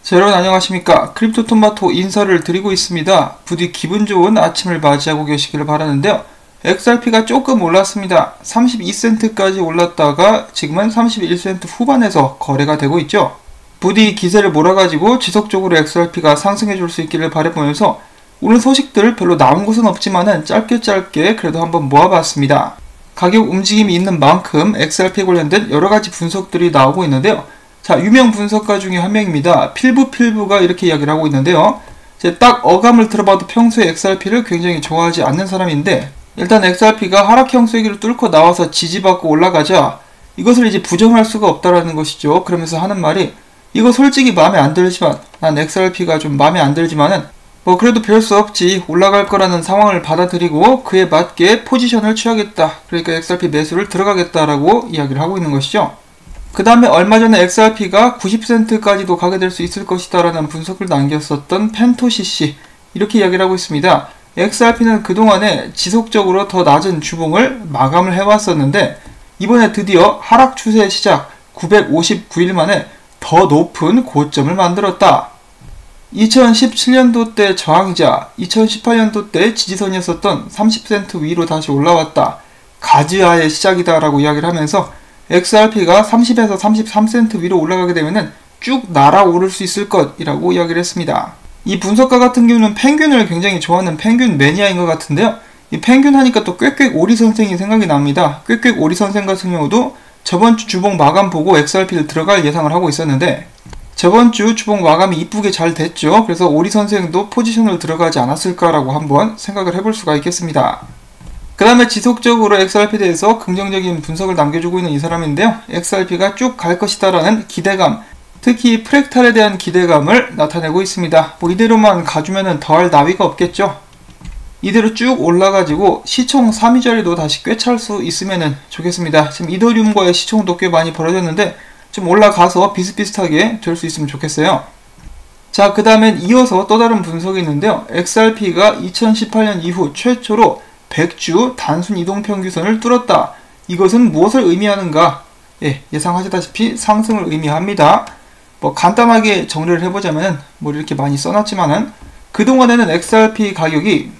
자, 여러분 안녕하십니까. 크립토토마토 인사를 드리고 있습니다. 부디 기분 좋은 아침을 맞이하고 계시기를 바라는데요. XRP가 조금 올랐습니다. 32센트까지 올랐다가 지금은 31센트 후반에서 거래가 되고 있죠. 부디 기세를 몰아가지고 지속적으로 XRP가 상승해 줄 수 있기를 바라보면서 오늘 소식들 별로 나온 것은 없지만은 짧게 그래도 한번 모아봤습니다. 가격 움직임이 있는 만큼 XRP 관련된 여러가지 분석들이 나오고 있는데요. 자, 유명 분석가 중에 한 명입니다. 필부가 이렇게 이야기를 하고 있는데요. 딱 어감을 들어봐도 평소에 XRP를 굉장히 좋아하지 않는 사람인데, 일단 XRP가 하락형 쐐기를 뚫고 나와서 지지받고 올라가자 이것을 이제 부정할 수가 없다라는 것이죠. 그러면서 하는 말이, 이거 솔직히 마음에 안 들지만, 난 XRP가 좀 마음에 안 들지만은 뭐 그래도 별 수 없지, 올라갈 거라는 상황을 받아들이고 그에 맞게 포지션을 취하겠다, 그러니까 XRP 매수를 들어가겠다라고 이야기를 하고 있는 것이죠. 그 다음에 얼마 전에 XRP가 90센트까지도 가게 될 수 있을 것이다 라는 분석을 남겼었던 펜토CC, 이렇게 이야기를 하고 있습니다. XRP는 그동안에 지속적으로 더 낮은 주봉을 마감을 해왔었는데, 이번에 드디어 하락 추세의 시작 959일 만에 더 높은 고점을 만들었다. 2017년도 때 저항이자 2018년도 때 지지선이었었던 30센트 위로 다시 올라왔다. 가즈아의 시작이다 라고 이야기를 하면서 XRP가 30에서 33센트 위로 올라가게 되면은 쭉 날아오를 수 있을 것이라고 이야기를 했습니다. 이 분석가 같은 경우는 펭귄을 굉장히 좋아하는 펭귄 매니아인 것 같은데요. 이 펭귄 하니까 또 꽥꽥 오리 선생이 생각이 납니다. 꽥꽥 오리 선생 같은 경우도 저번 주 주봉 마감 보고 XRP를 들어갈 예상을 하고 있었는데, 저번 주 주봉 마감이 이쁘게 잘 됐죠. 그래서 오리 선생도 포지션을 들어가지 않았을까라고 한번 생각을 해볼 수가 있겠습니다. 그 다음에 지속적으로 XRP에 대해서 긍정적인 분석을 남겨주고 있는 이 사람인데요. XRP가 쭉 갈 것이다 라는 기대감, 특히 프랙탈에 대한 기대감을 나타내고 있습니다. 뭐 이대로만 가주면은 더할 나위가 없겠죠. 이대로 쭉 올라가지고 시총 3위 자리도 다시 꿰찰 수 있으면은 좋겠습니다. 지금 이더리움과의 시총도 꽤 많이 벌어졌는데 좀 올라가서 비슷비슷하게 될 수 있으면 좋겠어요. 자, 그 다음엔 이어서 또 다른 분석이 있는데요. XRP가 2018년 이후 최초로 100주 단순 이동평균선을 뚫었다. 이것은 무엇을 의미하는가? 예상하시다시피 상승을 의미합니다. 뭐 간단하게 정리를 해보자면, 뭐 이렇게 많이 써놨지만은, 그동안에는 XRP 가격이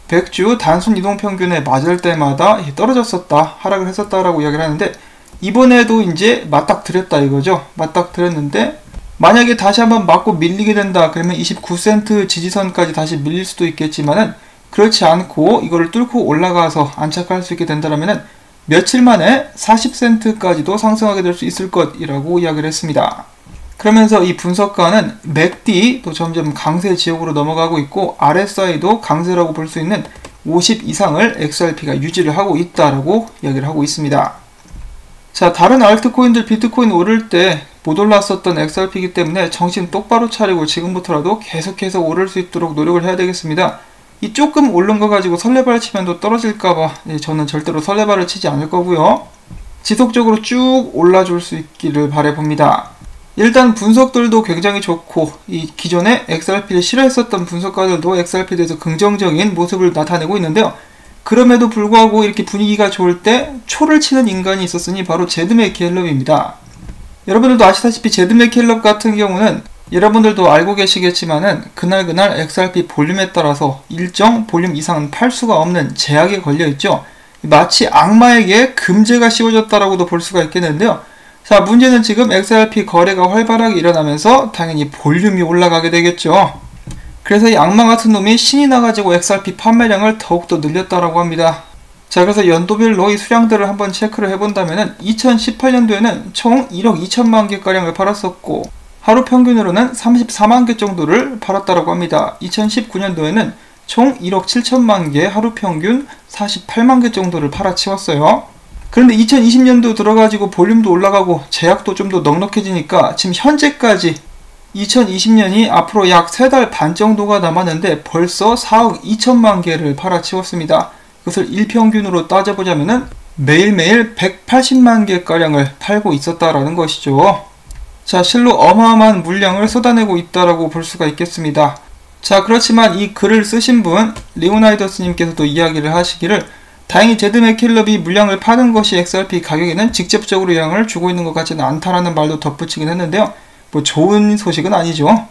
100주 단순 이동평균에 맞을 때마다 떨어졌었다, 하락을 했었다라고 이야기를 하는데, 이번에도 이제 맞닥뜨렸다 이거죠. 맞닥뜨렸는데 만약에 다시 한번 맞고 밀리게 된다 그러면 29센트 지지선까지 다시 밀릴 수도 있겠지만은, 그렇지 않고 이거를 뚫고 올라가서 안착할 수 있게 된다면 며칠 만에 40센트까지도 상승하게 될 수 있을 것이라고 이야기를 했습니다. 그러면서 이 분석가는 맥디도 점점 강세 지역으로 넘어가고 있고, RSI도 강세라고 볼 수 있는 50 이상을 XRP가 유지를 하고 있다라고 이야기를 하고 있습니다. 자, 다른 알트코인들 비트코인 오를 때 못 올랐었던 XRP이기 때문에 정신 똑바로 차리고 지금부터라도 계속해서 오를 수 있도록 노력을 해야 되겠습니다. 이 조금 오른 거 가지고 설레발 치면 또 떨어질까봐 저는 절대로 설레발을 치지 않을 거고요. 지속적으로 쭉 올라줄 수 있기를 바라봅니다. 일단 분석들도 굉장히 좋고, 이 기존에 XRP를 싫어했었던 분석가들도 XRP에 대해서 긍정적인 모습을 나타내고 있는데요. 그럼에도 불구하고 이렇게 분위기가 좋을 때 초를 치는 인간이 있었으니 바로 제드 맥켈럽입니다. 여러분들도 아시다시피 제드 맥켈럽 같은 경우는 여러분들도 알고 계시겠지만은 그날 XRP 볼륨에 따라서 일정 볼륨 이상은 팔 수가 없는 제약에 걸려있죠. 마치 악마에게 금제가 씌워졌다라고도 볼 수가 있겠는데요. 자, 문제는 지금 XRP 거래가 활발하게 일어나면서 당연히 볼륨이 올라가게 되겠죠. 그래서 이 악마 같은 놈이 신이 나가지고 XRP 판매량을 더욱더 늘렸다라고 합니다. 자, 그래서 연도별로 이 수량들을 한번 체크를 해본다면은 2018년도에는 총 1억 2천만 개가량을 팔았었고, 하루 평균으로는 34만 개 정도를 팔았다라고 합니다. 2019년도에는 총 1억 7천만 개, 하루 평균 48만 개 정도를 팔아치웠어요. 그런데 2020년도 들어가지고 볼륨도 올라가고 제약도 좀 더 넉넉해지니까 지금 현재까지 2020년이 앞으로 약 3달 반 정도가 남았는데 벌써 4억 2천만 개를 팔아치웠습니다. 그것을 일평균으로 따져보자면은 매일매일 180만 개가량을 팔고 있었다라는 것이죠. 자, 실로 어마어마한 물량을 쏟아내고 있다라고 볼 수가 있겠습니다. 자, 그렇지만 이 글을 쓰신 분 리오나이더스님께서도 이야기를 하시기를, 다행히 제드 맥켈럽이 물량을 파는 것이 XRP 가격에는 직접적으로 영향을 주고 있는 것 같지는 않다라는 말도 덧붙이긴 했는데요. 뭐 좋은 소식은 아니죠.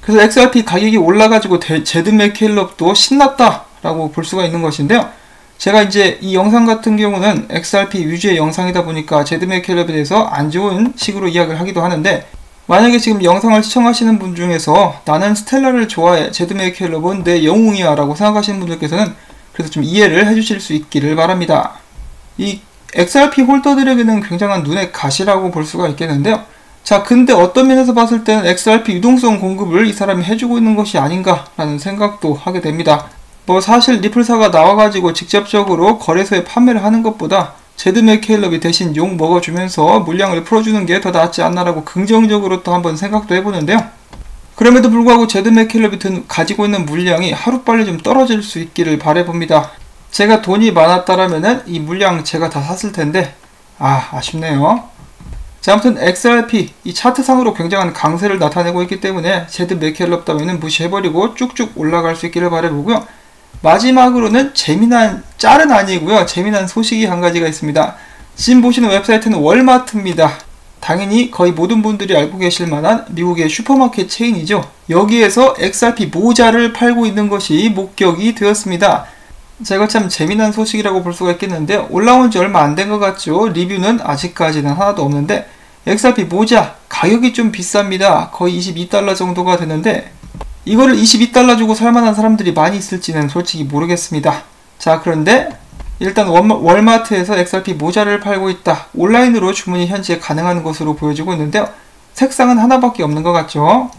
그래서 XRP 가격이 올라가지고 제드 맥켈럽도 신났다 라고 볼 수가 있는 것인데요. 제가 이제 이 영상 같은 경우는 XRP 위주의 영상이다 보니까 제드 맥켈럽에 대해서 안 좋은 식으로 이야기를 하기도 하는데, 만약에 지금 영상을 시청하시는 분 중에서 나는 스텔라를 좋아해, 제드 맥켈럽은 내 영웅이야 라고 생각하시는 분들께서는 그래서 좀 이해를 해주실 수 있기를 바랍니다. 이 XRP 홀더들에게는 굉장한 눈의 가시라고 볼 수가 있겠는데요. 자, 근데 어떤 면에서 봤을 때는 XRP 유동성 공급을 이 사람이 해주고 있는 것이 아닌가 라는 생각도 하게 됩니다. 뭐 사실 리플사가 나와가지고 직접적으로 거래소에 판매를 하는 것보다 제드 맥켈럽이 대신 욕 먹어주면서 물량을 풀어주는 게 더 낫지 않나라고 긍정적으로 또 한번 생각도 해보는데요. 그럼에도 불구하고 제드 맥켈럽이 가지고 있는 물량이 하루빨리 좀 떨어질 수 있기를 바라봅니다. 제가 돈이 많았다라면은 이 물량 제가 다 샀을 텐데 아쉽네요. 자, 아무튼 XRP 이 차트상으로 굉장한 강세를 나타내고 있기 때문에 제드 맥켈럽 따위는 무시해버리고 쭉쭉 올라갈 수 있기를 바라보고요. 마지막으로는 짤은 아니고요, 재미난 소식이 한 가지가 있습니다. 지금 보시는 웹사이트는 월마트입니다. 당연히 거의 모든 분들이 알고 계실 만한 미국의 슈퍼마켓 체인이죠. 여기에서 XRP 모자를 팔고 있는 것이 목격이 되었습니다. 자, 이거 참 재미난 소식이라고 볼 수가 있겠는데, 올라온 지 얼마 안 된 것 같죠? 리뷰는 아직까지는 하나도 없는데 XRP 모자 가격이 좀 비쌉니다. 거의 22달러 정도가 되는데 이거를 22달러 주고 살만한 사람들이 많이 있을지는 솔직히 모르겠습니다. 자, 그런데 일단 월마트에서 XRP 모자를 팔고 있다. 온라인으로 주문이 현재 가능한 것으로 보여지고 있는데요. 색상은 하나밖에 없는 것 같죠?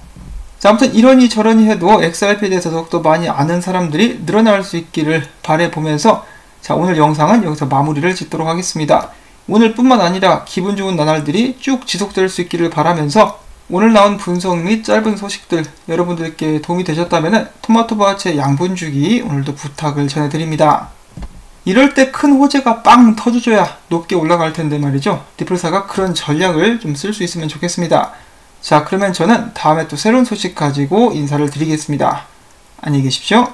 자, 아무튼 이러니 저러니 해도 XRP에 대해서 더욱더 많이 아는 사람들이 늘어날 수 있기를 바라보면서, 자, 오늘 영상은 여기서 마무리를 짓도록 하겠습니다. 오늘뿐만 아니라 기분 좋은 나날들이 쭉 지속될 수 있기를 바라면서, 오늘 나온 분석 및 짧은 소식들 여러분들께 도움이 되셨다면 토마토밭의 양분주기 오늘도 부탁을 전해드립니다. 이럴 때 큰 호재가 빵 터져줘야 높게 올라갈 텐데 말이죠. 리플사가 그런 전략을 좀 쓸 수 있으면 좋겠습니다. 자, 그러면 저는 다음에 또 새로운 소식 가지고 인사를 드리겠습니다. 안녕히 계십시오.